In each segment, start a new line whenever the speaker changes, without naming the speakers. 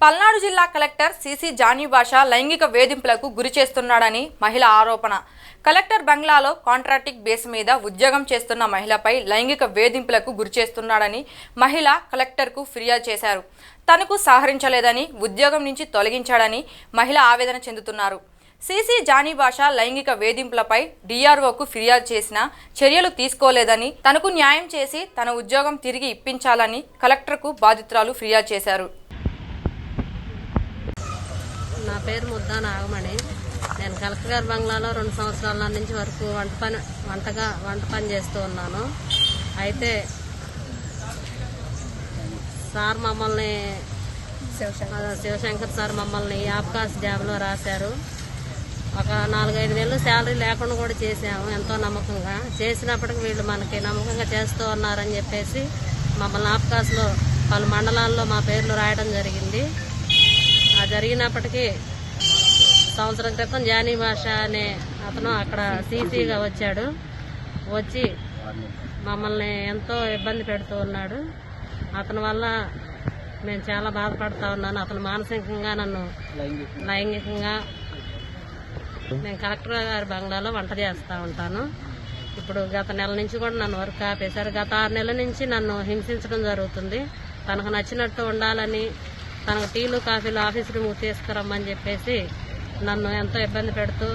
పల్నాడు జిల్లా collector CC Johnny భాష లైంగిక వేధింపులకు గురి చేస్తున్నాడని మహిళ ఆరోపణ. కలెక్టర్ బంగ్లాలో కాంట్రాక్టింగ్ బేస్ మీద ఉద్యోగం చేస్తున్న మహిళపై లైంగిక వేధింపులకు గురి చేస్తున్నాడని మహిళ కలెక్టర్కు ఫిర్యాదు చేశారు. తనకు సహకరించలేదని, ఉద్యోగం నుంచి తొలగించాడని మహిళ ఆవేదన చెందుతున్నారు. సిసి జానీ భాష లైంగిక వేధింపులపై డిఆర్ఓకు ఫిర్యాదు చేసినా చర్యలు తీసుకోలేదని, తనకు న్యాయం చేసి తన ఉద్యోగం తిరిగి ఇప్పించాలని కలెక్టర్కు బాధితురాలు ఫిర్యాదు చేశారు.
నా పేరు ముద్దా నాగమణి. నేను కలెక్టర్ గారి బంగ్లాలో 2 సంవత్సరాల నుంచి వరకు వంట పని చేస్తూ ఉన్నాను. అయితే సార్ మమ్మల్ని శివశంకర్ సార్ మమ్మల్ని ఆబ్కాస్ జాబ్లో రాశారు. ఒక 4-5 నెలలు శాలరీ లేకుండా కూడా చేసాము ఎంతో నమ్మకంగా. చేసినప్పటికీ వీళ్ళు మనకి నమ్మకంగా చేస్తూ ఉన్నారని చెప్పేసి మమ్మల్ని ఆబ్కాస్లో పలు మండలాల్లో మా పేర్లు రాయడం జరిగింది. జరిగినప్పటికీ సంవత్సరం క్రితం జానీ భాష అనే అతను అక్కడ సీసీగా వచ్చాడు. వచ్చి మమ్మల్ని ఎంతో ఇబ్బంది పెడుతూ ఉన్నాడు. అతని వల్ల నేను చాలా బాధపడుతూ ఉన్నాను. అతను మానసికంగా నన్ను లైంగికంగా. నేను కలెక్టర్ గారి బంగ్లాలో వంట చేస్తూ ఉంటాను. ఇప్పుడు గత నెల నుంచి కూడా నన్ను వర్క్ ఆపేశారు. గత 6 నెలల నుంచి నన్ను హింసించడం జరుగుతుంది. తనకు నచ్చినట్టు ఉండాలని, తనకు టీలు కాఫీలు ఆఫీస్ రూమ్కి తీసుకురమ్మని చెప్పేసి నన్ను ఎంతో ఇబ్బంది పెడుతూ,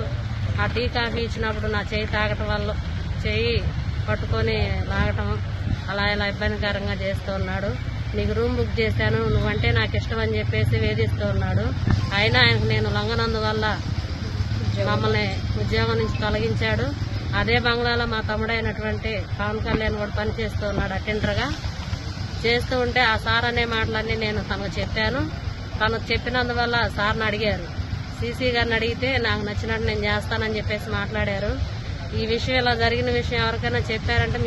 ఆ టీ కాఫీ ఇచ్చినప్పుడు నా చేయి తాగటం వల్ల చేయి పట్టుకొని లాగటం అలా ఇలా ఇబ్బందికరంగా చేస్తూ ఉన్నాడు. నీకు రూమ్ బుక్ చేశాను, నువ్వంటే నాకు ఇష్టం అని చెప్పేసి వేధిస్తూ ఉన్నాడు. అయినా ఆయనకు నేను లొంగనందువల్ల మమ్మల్ని ఉద్యోగం నుంచి తొలగించాడు. అదే బంగ్లాలో మా తమ్ముడైనటువంటి పవన్ కళ్యాణ్ కూడా పనిచేస్తూ ఉన్నాడు అటెండర్గా. చేస్తూ ఉంటే ఆ సార్ అనే మాటలన్నీ నేను తనకు చెప్పాను. తనకు చెప్పినందువల్ల సార్ని అడిగారు. సీసీ గారిని అడిగితే నాకు నచ్చినట్టు నేను చేస్తానని చెప్పేసి మాట్లాడారు. ఈ విషయం ఇలా జరిగిన విషయం ఎవరికైనా చెప్పారంటే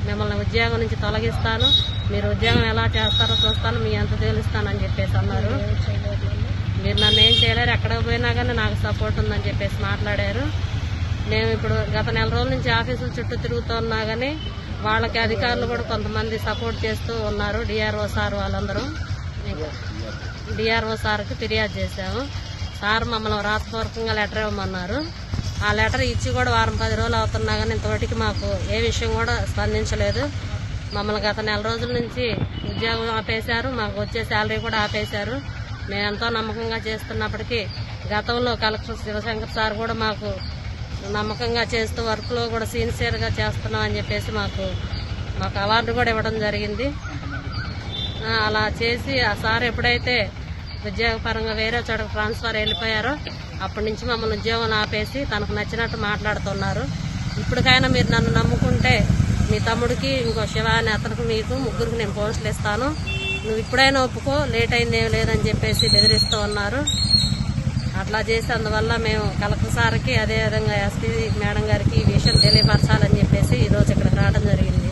మిమ్మల్ని ఉద్యోగం నుంచి తొలగిస్తాను, మీరు ఉద్యోగం ఎలా చేస్తారో చూస్తాను, మీ ఎంత తేలుస్తానని చెప్పేసి అన్నారు. మీరు నన్ను ఏం చేయలేరు, ఎక్కడికి పోయినా కానీ నాకు సపోర్ట్ ఉందని చెప్పేసి మాట్లాడారు. మేము ఇప్పుడు గత నెల రోజుల నుంచి ఆఫీసుల చుట్టూ తిరుగుతున్నా కానీ వాళ్ళకి అధికారులు కూడా కొంతమంది సపోర్ట్ చేస్తూ ఉన్నారు. డిఆర్ఓ సార్ వాళ్ళందరూ డిఆర్ఓ సార్కి ఫిర్యాదు చేశాము. సార్ మమ్మల్ని రాతపూర్వకంగా లెటర్ ఇవ్వమన్నారు. ఆ లెటర్ ఇచ్చి కూడా 10 రోజులు అవుతున్నా కానీ ఇంతవరకు మాకు ఏ విషయం కూడా స్పందించలేదు. మమ్మల్ని గత నెల రోజుల నుంచి ఉద్యోగం ఆపేశారు, మాకు వచ్చే శాలరీ కూడా ఆపేశారు. మేము ఎంతో నమ్మకంగా చేస్తున్నప్పటికీ గతంలో కలెక్టర్ శివశంకర్ సార్ కూడా మాకు నమ్మకంగా చేస్తూ వర్క్లో కూడా సిన్సియర్గా చేస్తున్నాం అని చెప్పేసి మాకు అవార్డు కూడా ఇవ్వడం జరిగింది. అలా చేసి ఆ సార్ ఎప్పుడైతే ఉద్యోగపరంగా వేరే చోట ట్రాన్స్ఫర్ వెళ్ళిపోయారో అప్పటి నుంచి మమ్మల్ని ఉద్యోగం ఆపేసి తనకు నచ్చినట్టు మాట్లాడుతున్నారు. ఇప్పటికైనా మీరు నన్ను నమ్ముకుంటే మీ తమ్ముడికి, ఇంకో శివ అని అతనికి, మీకు ముగ్గురికి నేను పోస్టులు ఇస్తాను, నువ్వు ఇప్పుడైనా ఒప్పుకో, లేట్ అయింది ఏం లేదని చెప్పేసి బెదిరిస్తూ ఉన్నారు. అట్లా చేసి అందువల్ల మేము కలెక్టర్ సార్కి, అదేవిధంగా ఎస్పీ మేడం గారికి ఈ విషయం తెలియపరచాలని చెప్పేసి ఈరోజు ఇక్కడికి రావడం జరిగింది.